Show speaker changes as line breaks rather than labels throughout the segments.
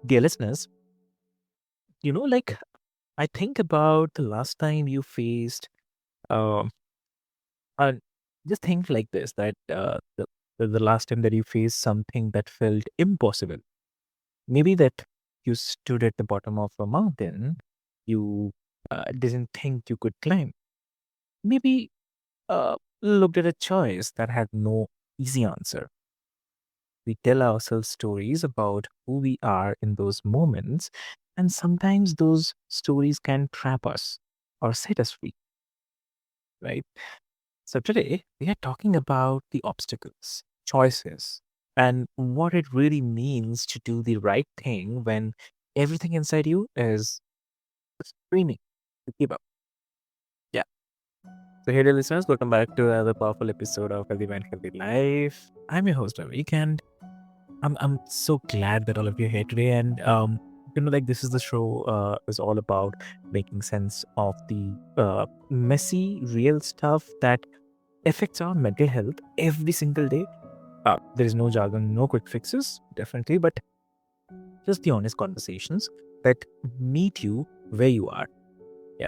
Dear listeners, like I think about the last time you faced, um, uh, just think like this that the last time that you faced something that felt impossible. Maybe that you stood at the bottom of a mountain you didn't think you could climb. Maybe looked at a choice that had no easy answer. We tell ourselves stories about who we are in those moments, and sometimes those stories can trap us or set us free, right? So today we are talking about the obstacles, choices, and what it really means to do the right thing when everything inside you is screaming to keep up. Yeah. So, hey, dear listeners, welcome back to another powerful episode of Healthy Mind, Healthy Life. I'm your host, Avik, and I'm so glad that all of you are here today. And like this is the show is all about making sense of the messy, real stuff that affects our mental health every single day. There is no jargon, no quick fixes, definitely, but just the honest conversations that meet you where you are. Yeah.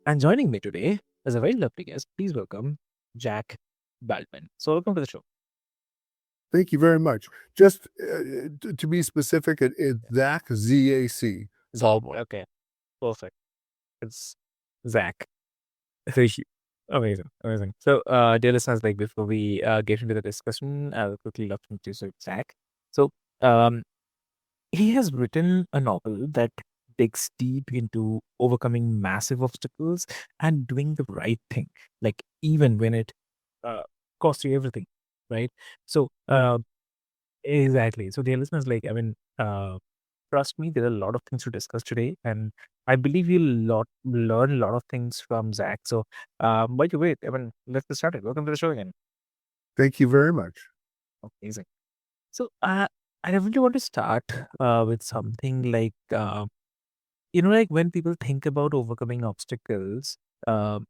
And joining me today is a very lovely guest. Please welcome Jack Baldwin. So welcome to the show.
Thank you very much. Just to be specific, it's Zac, Z-A-C,
Baldwin.
Baldwin.
Okay. Perfect. It's Zach. Thank you. Amazing, amazing. So, dear listeners, like before we get into the discussion, I'll quickly love to introduce Zach. So, um, he has written a novel that digs deep into overcoming massive obstacles and doing the right thing, like even when it uh, costs you everything, right? So, exactly. So, dear listeners, trust me, there are a lot of things to discuss today, and I believe you'll learn a lot of things from Zach. So, by the way, let's get started. Welcome to the show again.
Thank you very much.
Amazing. So, I really want to start with something like, like when people think about overcoming obstacles, uh,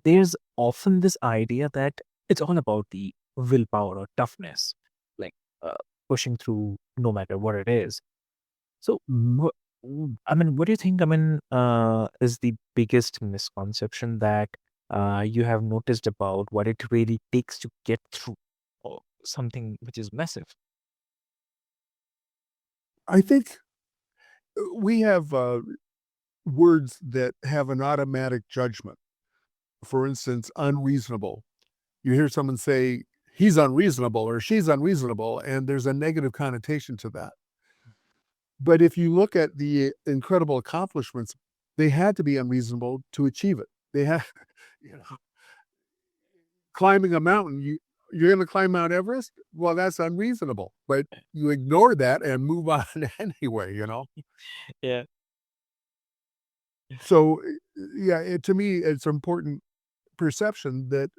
there's often this idea that it's all about the willpower or toughness, like uh, pushing through no matter what it is. So, what do you think? Is the biggest misconception that you have noticed about what it really takes to get through or something which is massive?
I think we have words that have an automatic judgment. For instance, unreasonable. You hear someone say, he's unreasonable or she's unreasonable, and there's a negative connotation to that. But if you look at the incredible accomplishments, they had to be unreasonable to achieve it. They had, you know, climbing a mountain, you're gonna climb Mount Everest? Well, that's unreasonable, but you ignore that and move on anyway, you know?
Yeah.
So, yeah, to me, it's important perception that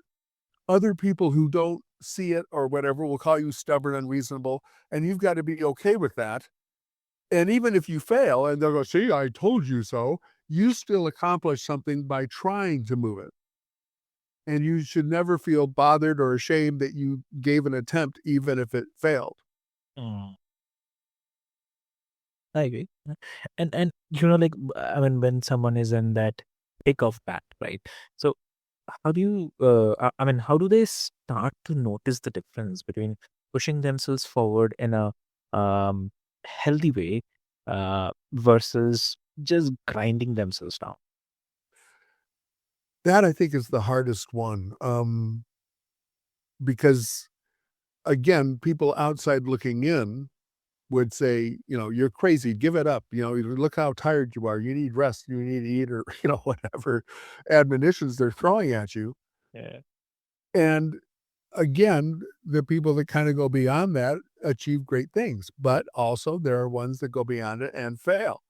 other people who don't see it or whatever will call you stubborn, unreasonable, and you've got to be okay with that. And even if you fail and they'll go, "See, I told you so," you still accomplish something by trying to move it. And you should never feel bothered or ashamed that you gave an attempt even if it failed.
Mm, I agree. And when someone is in that thick of that, right? So how do you how do they start to notice the difference between pushing themselves forward in a um healthy way versus just grinding themselves down?
That I think is the hardest one, because, again, people outside looking in would say, "You're crazy, give it up, look how tired you are, you need rest, you need to eat," or, whatever admonitions they're throwing at you.
Yeah.
And, again, the people that kinda go beyond that achieve great things, but also there are ones that go beyond it and fail.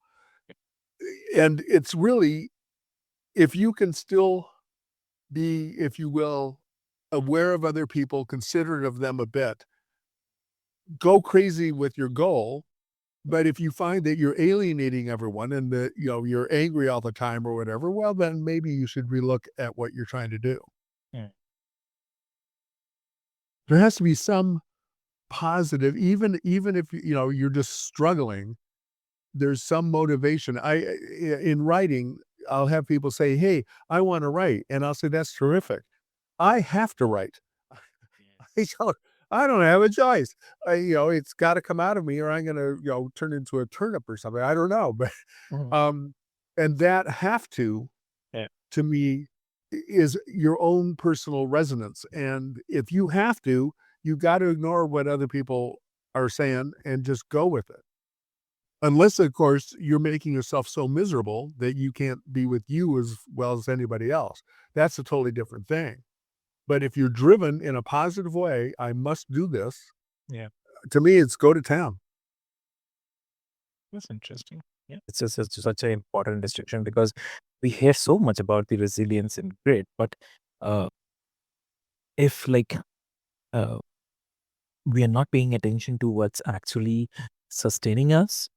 And it's really if you can still be, if you will, aware of other people, considerate of them a bit, go crazy with your goal. But if you find that you're alienating everyone and that, you're angry all the time or whatever, well, then maybe you should relook at what you're trying to do.
Mm.
There has to be some positive, even if you're just struggling. there's some motivation. In writing, I'll have people say, "Hey, I wanna write," and I'll say, "That's terrific." I have to write. I
Yes.
don't I don't have a choice. It's gotta come out of me or I'm gonna, turn into a turnip or something. I don't know, but,
Mhm.
um, and that have
Yeah.
to me, is your own personal resonance, and if you have to, you gotta ignore what other people are saying and just go with it. Unless, of course, you're making yourself so miserable that you can't be with you as well as anybody else. That's a totally different thing. But if you're driven in a positive way, "I must do this,"
Yeah.
to me, it's go to town.
That's interesting. Yeah. It's just such an important distinction because we hear so much about the resilience and grit, but uh, if like uh, we are not paying attention to what's actually sustaining us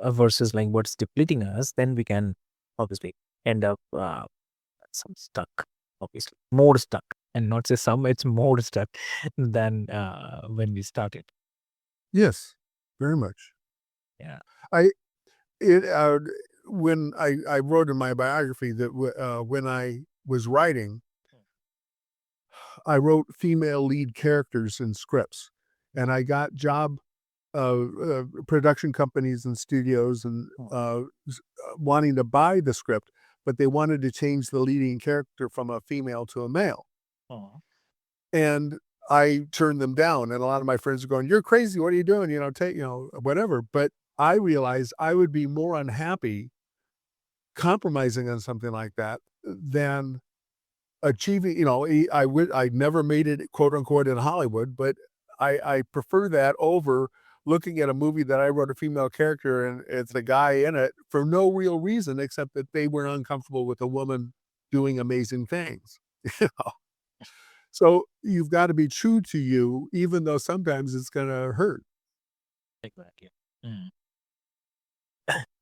versus like what's depleting us, then we can obviously end up some stuck, obviously more stuck, and not say some, it's more stuck than when we started.
Yes, very much.
Yeah.
I it, when I wrote in my biography that when I was writing, I wrote female lead characters in scripts, and I got production companies and studios and wanting to buy the script, but they wanted to change the leading character from a female to a male,
Oh.
and I turned them down. And a lot of my friends are going, "You're crazy! What are you doing? Take whatever." But I realized I would be more unhappy compromising on something like that than achieving, I never made it, quote, unquote, "in Hollywood," but I prefer that over looking at a movie that I wrote a female character and it's a guy in it for no real reason except that they were uncomfortable with a woman doing amazing things, you know? So, you've gotta be true to you even though sometimes it's gonna hurt.
Exactly. Mm.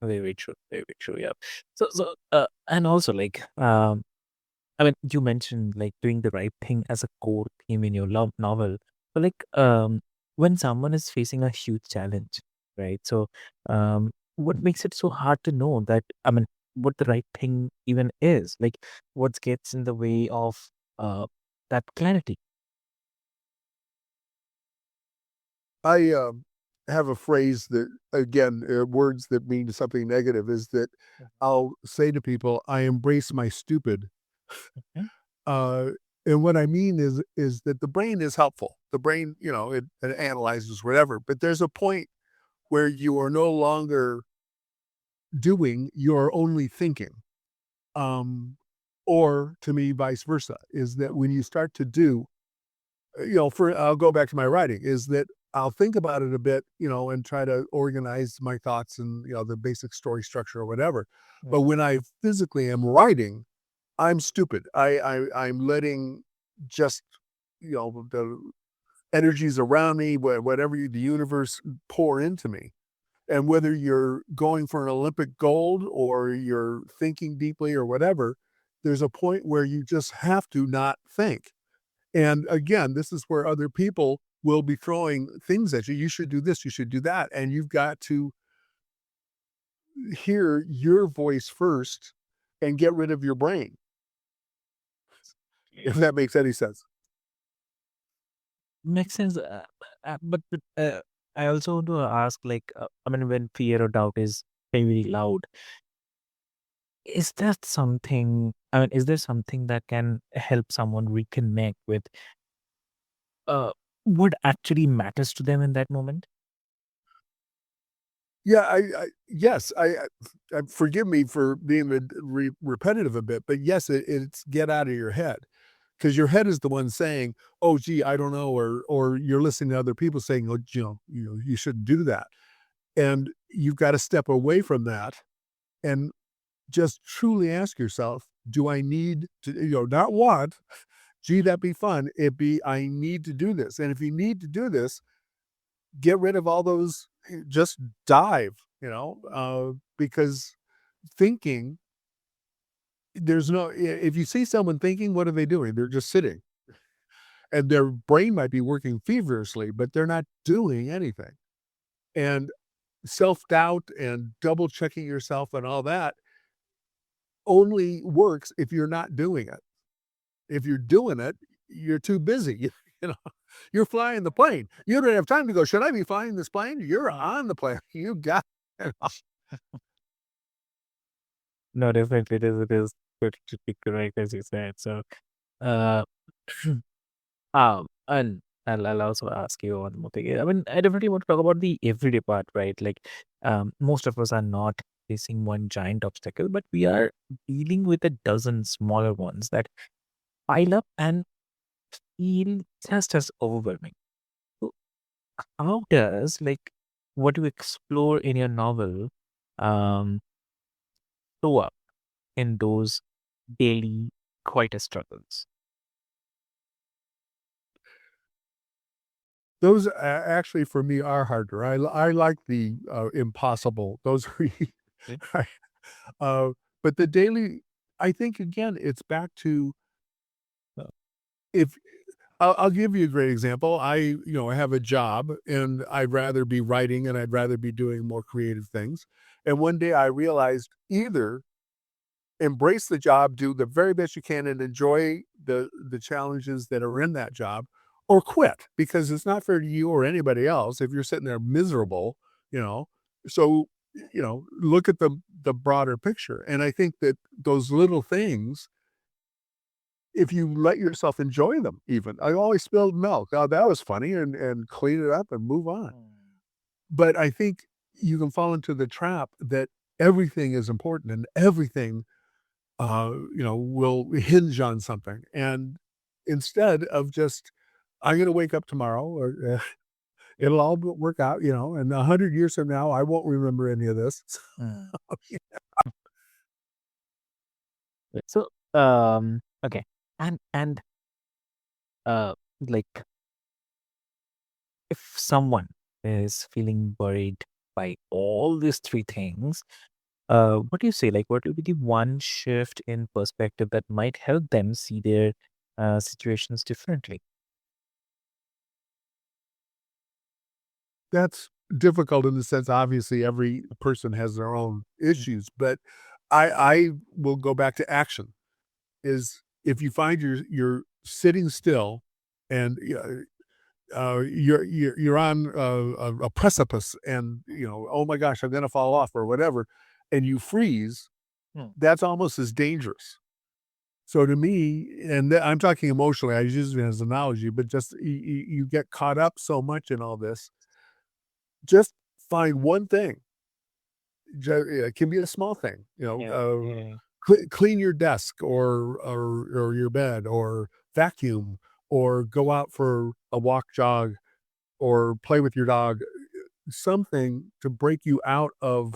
Very true. Very true. Yeah. And also like, I mean, you mentioned like doing the right thing as a core theme in your love novel. But like, when someone is facing a huge challenge, right? So, what makes it so hard to know that, I mean, what the right thing even is? Like, what gets in the way of that clarity?
I have a phrase that, again, words that mean something negative is that I'll say to people, "I embrace my stupid."
Mhm.
Uh, and what I mean is that the brain is helpful. The brain, it analyzes whatever, but there's a point where you are no longer doing, you're only thinking. Um, or to me, vice versa, is that when you start to do, for I'll go back to my writing, is that I'll think about it a bit, and try to organize my thoughts and, the basic story structure or whatever.
Yeah.
But when I physically am writing, I'm stupid. I'm letting just, the energies around me, whatever the universe pour into me. And whether you're going for an Olympic gold or you're thinking deeply or whatever, there's a point where you just have to not think. And again, this is where other people will be throwing things at you. You should do this, you should do that. And you've got to hear your voice first and get rid of your brain, if
Yeah.
that makes any sense.
Makes sense. But I also want to ask, like, I mean, when fear or doubt is very loud, is that something, I mean, is there something that can help someone reconnect with uh, what actually matters to them in that moment?
Yeah, yes, forgive me for being repetitive a bit, but yes, it's get out of your head because your head is the one saying, "Oh, gee, I don't know," or you're listening to other people saying, "Oh, you shouldn't do that," and you've got to step away from that and just truly ask yourself, "Do I need to?" Not want. Gee, that'd be fun. It be I need to do this, and if you need to do this, get rid of all those, just dive, because thinking, there's no if you see someone thinking, what are they doing? They're just sitting, and their brain might be working feverishly, but they're not doing anything, and self-doubt and double checking yourself and all that only works if you're not doing it. If you're doing it, you're too busy. You know, you're flying the plane. You don't have time to go, should I be flying this plane? You're
Mm.
on the plane. You got
No, definitely it is totally correct as you said. So, uh, and I'll also ask you one more thing. I mean, I definitely want to talk about the everyday part, right? Like, most of us are not facing one giant obstacle, but we are dealing with a dozen smaller ones that pile up and feel just as overwhelming. So, how does like what you explore in your novel um show up in those daily quieter struggles?
those actually for me are harder. I like the impossible. Those are
Okay.
I- uh, but the daily, I think again, it's back to if I'll give you a great example. I have a job and I'd rather be writing and I'd rather be doing more creative things. And one day I realized either embrace the job, do the very best you can, and enjoy the challenges that are in that job, or quit because it's not fair to you or anybody else if you're sitting there miserable, you know. So, look at the broader picture. And I think that those little things, if you let yourself enjoy them, even I always spilled milk. Oh, that was funny, and clean it up and move on.
Mm.
But I think you can fall into the trap that everything is important and everything will hinge on something. And instead of just, I'm going to wake up tomorrow or it'll all work out, and 100 years from now, I won't remember any of this.
Mm.
So, yeah.
So, okay, and uh, like if someone is feeling worried by all these three things, what do you say? Like, what will be the one shift in perspective that might help them see their situations differently?
That's difficult in the sense, obviously, every person has their own
Mm.
issues, but I will go back to action. Is if you find you're sitting still and you're on a precipice and oh my gosh, I'm gonna fall off or whatever, and you freeze,
Mm.
that's almost as dangerous. So to me, and I'm talking emotionally, I use it as an analogy, but just you get caught up so much in all this. Just find one thing. It can be a small thing,
Yeah, yeah.
clean your desk or your bed or vacuum or go out for a walk, jog, or play with your dog, something to break you out of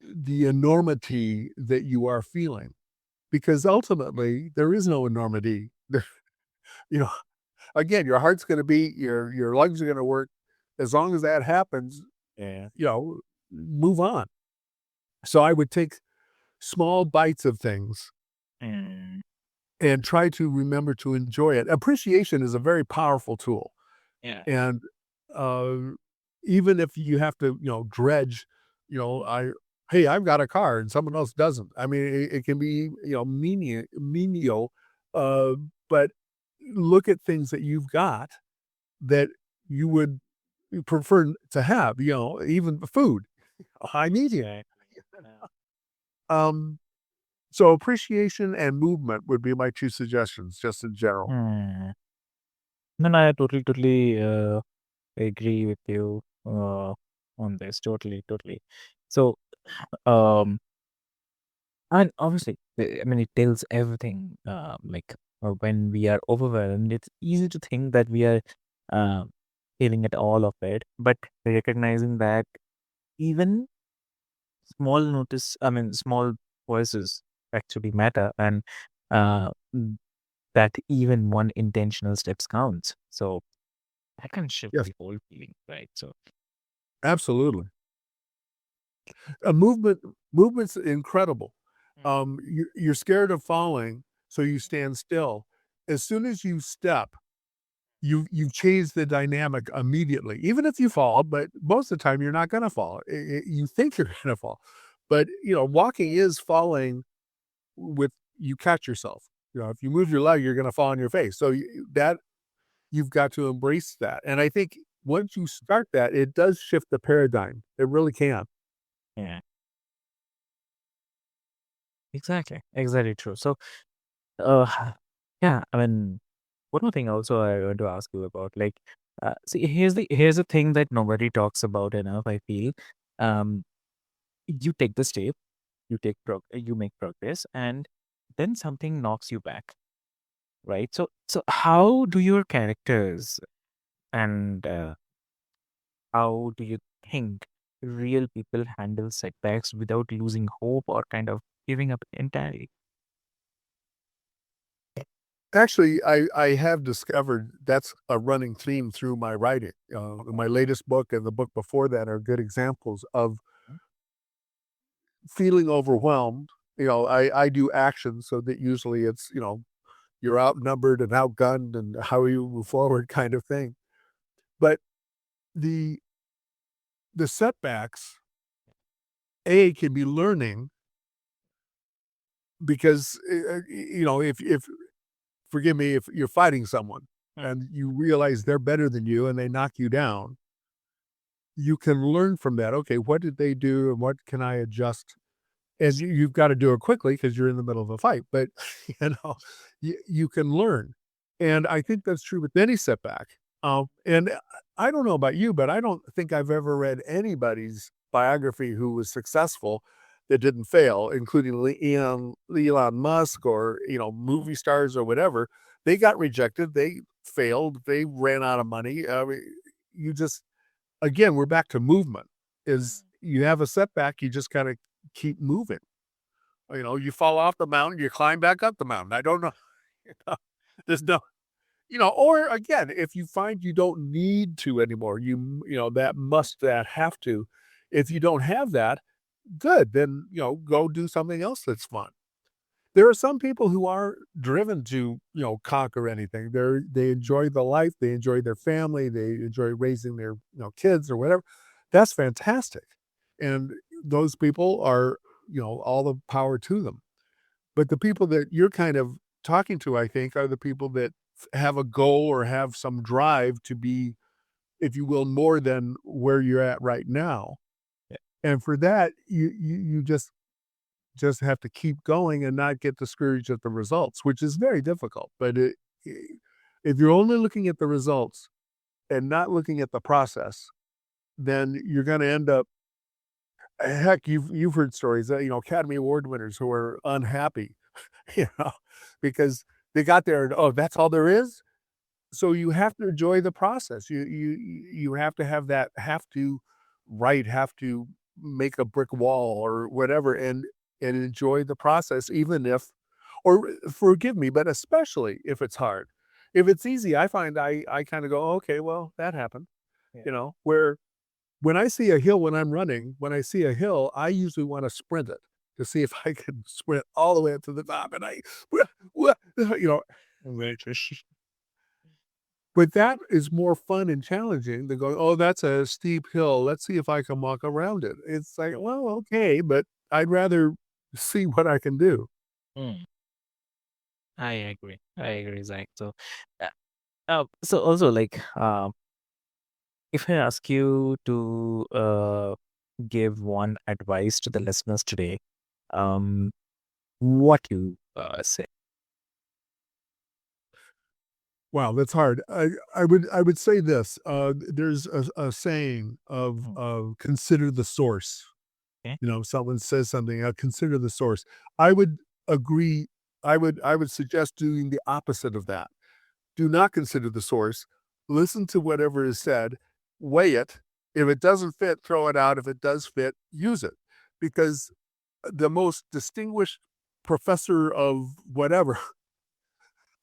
the enormity that you are feeling. Because ultimately, there is no enormity. You know, again, your heart's gonna beat, your lungs are gonna work. As long as that happens,
Yeah.
you know, move on. So I would take small bites of things
Mm.
and try to remember to enjoy it. Appreciation is a very powerful tool.
Yeah.
And, uh, even if you have to, dredge, I "Hey, I've got a car and someone else doesn't." I mean, it can be, menial, uh, but look at things that you've got that you would prefer to have, even food. I'm eating.
Exactly. Yeah.
Um, so appreciation and movement would be my 2 suggestions just in general.
Hmm. No, no, I totally agree with you on this. Totally, totally. So, um, and obviously, I mean, it tells everything. Like when we are overwhelmed, it's easy to think that we are uh, feeling at all of it, but recognizing that even small voices actually matter, and uh, mm, that even one intentional steps counts. So that can shift
Yes,
the whole feeling, right? So,
absolutely. A movement's incredible.
mm,
You're scared of falling, so you stand still. As soon as you step, you change the dynamic immediately, even if you fall, but most of the time you're not going to fall. You think you're going to fall, but walking is falling with you catch yourself. If you move your leg, you're going to fall on your face. So that you've got to embrace that. And I think once you start that, it does shift the paradigm. It really can.
Yeah, exactly true. So, uh, yeah, I mean, one more thing also I want to ask you about, like, see, here's the thing that nobody talks about enough. I feel, um, you take the step, you make progress, and then something knocks you back, right? So how do your characters and how do you think real people handle setbacks without losing hope or kind of giving up entirely?
Actually, I have discovered that's a running theme through my writing. My latest book and the book before that are good examples of feeling overwhelmed. I do action, so that usually it's you're outnumbered and outgunned, and how you move forward, kind of thing. But the the setbacks can be learning because if forgive me, if you're fighting someone
Mm,
and you realize they're better than you and they knock you down, you can learn from that. Okay, what did they do and what can I adjust? And you've got to do it quickly because you're in the middle of a fight. But you can learn, and I think that's true with any setback. And I don't know about you, but I don't think I've ever read anybody's biography who was successful that didn't fail, including Elon Musk, or movie stars or whatever. They got rejected. They failed. They ran out of money. I mean, you just again, we're back to movement. Is
mm.
you have a setback, you just gotta keep moving. You fall off the mountain, you climb back up the mountain. I don't know. You know, there's no, or again, if you find you don't need to anymore, that must, that have to. If you don't have that, good. Then go do something else that's fun. There are some people who are driven to, conquer anything. They enjoy the life, they enjoy their family, they enjoy raising their, kids or whatever. That's fantastic. And those people are, all the power to them. But the people that you're kind of talking to, I think, are the people that have a goal or have some drive to be, if you will, more than where you're at right now.
Yeah.
And for that, you just have to keep going and not get discouraged at the results, which is very difficult. But I if you're only looking at the results and not looking at the process, then you're gonna end up heck, you've heard stories that, Academy Award winners who are unhappy, you know, because they got there and, "Oh, that's all there is?" So you have to enjoy the process. You have to have that have to write, have to make a brick wall or whatever, and enjoy the process, even if, or forgive me, but especially if it's hard. If it's easy, I find I kind of go, okay, well, that happened.
Yeah.
Where when I see a hill when I'm running, when I see a hill, I usually want to sprint it to see if I can sprint all the way up to the top. And you know, but that is more fun and challenging than going, "Oh, that's a steep hill. Let's see if I can walk around it." It's like, "Well, okay, but I'd rather see what I can do."
Mm, I agree, Zach. Uh, so also, like, if I ask you to give one advice to the listeners today, um, what you say?
Wow, that's hard. I would say this, there's a saying
Mm,
of "Consider the source."
okay.
Someone says something, "Consider the source." I would agree. I would suggest doing the opposite of that. Do not consider the source. Listen to whatever is said, weigh it. If it doesn't fit, throw it out. If it does fit, use it. Because the most distinguished professor of whatever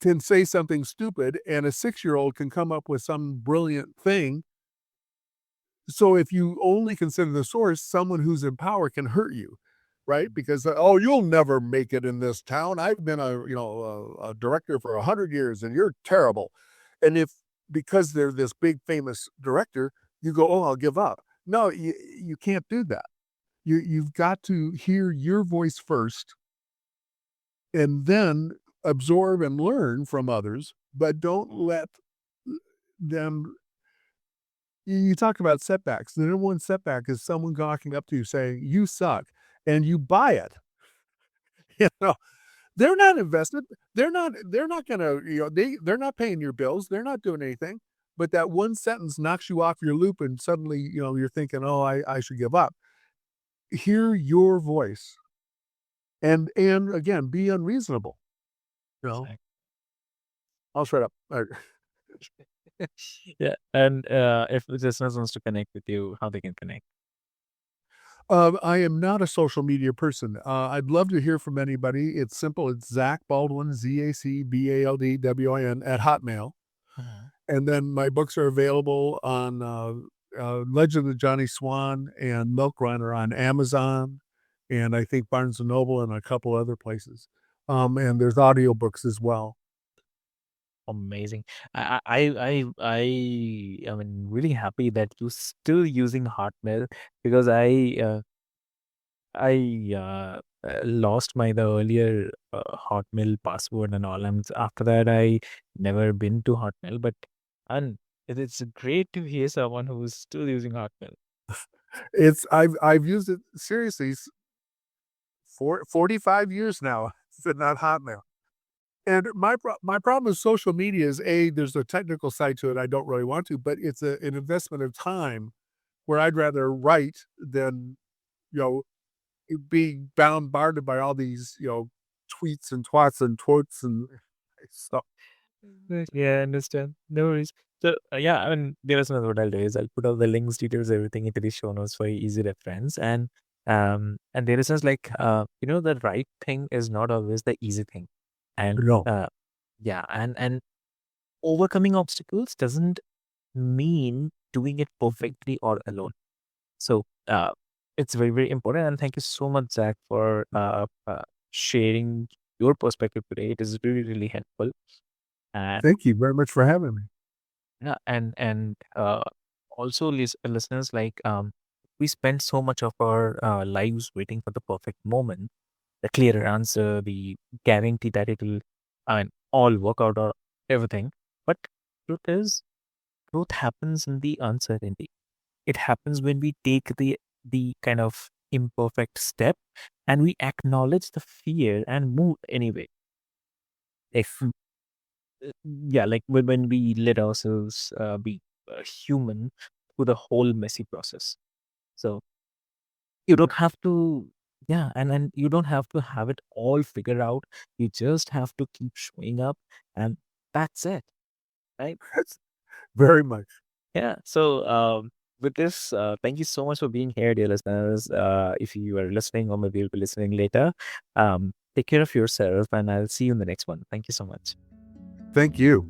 can say something stupid, and a 6-year-old can come up with some brilliant thing. So if you only consider the source, someone who's in power can hurt you, right? Because, "Oh, you'll never make it in this town. I've been a director for 100 years and you're terrible." And if because they're this big famous director, you go, "Oh, I'll give up." No, you can't do that. You've got to hear your voice first and then absorb and learn from others, but don't let them. You talk about setbacks. The number one setback is someone walking up to you saying, "You suck," and you buy it. You know, they're not invested. They're not gonna, they're not paying your bills. They're not doing anything. But that one sentence knocks you off your loop and suddenly, you're thinking, "Oh, I should give up." Hear your voice and again, be unreasonable. You know?
Exactly.
I'll shut up.
Yeah, and if the listeners wants to connect with you, how they can connect?
I am not a social media person. I'd love to hear from anybody. It's simple. It's Zac Baldwin, ZACBALDWIN at Hotmail.
Mhm.
And then my books are available on Legend of Johnny Swan and Milk Run are on Amazon, and I think Barnes and Noble and a couple other places. And there's audiobooks as well.
Amazing. I mean, really happy that you still using Hotmail because I lost my the earlier Hotmail password and all. And after that, I never been to Hotmail. But and it's great to hear someone who's still using Hotmail.
I've used it seriously for 45 years now. It's not Hotmail. And my problem with social media is there's a technical side to it I don't really want to, but it's an investment of time where I'd rather write than, you know, being bombarded by all these, tweets and twats and twerks and stuff.
Yeah, I understand. No worries. So yeah, I mean, there is another what I'll do is I'll put all the links, details, everything into the show notes for easy reference. And there is just like the right thing is not always the easy thing. And
No.
yeah, and overcoming obstacles doesn't mean doing it perfectly or alone. So it's very, very important. And thank you so much, Zach, for sharing your perspective today. It is really, really helpful. And
Thank you very much for having me.
yeah, and also listeners, like we spend so much of our lives waiting for the perfect moment, the clearer answer, the guarantee that it will, I mean, all work out or everything. But truth is, growth happens in the uncertainty. It happens when we take the kind of imperfect step and we acknowledge the fear and move anyway. If yeah, like when we let ourselves be human through the whole messy process. So you don't have to, yeah, and you don't have to have it all figured out. You just have to keep showing up, and that's it, right?
That's very much.
Yeah. So with this, thank you so much for being here, dear listeners. If you are listening, or maybe you'll be listening later, take care of yourself, and I'll see you in the next one. Thank you so much.
Thank you.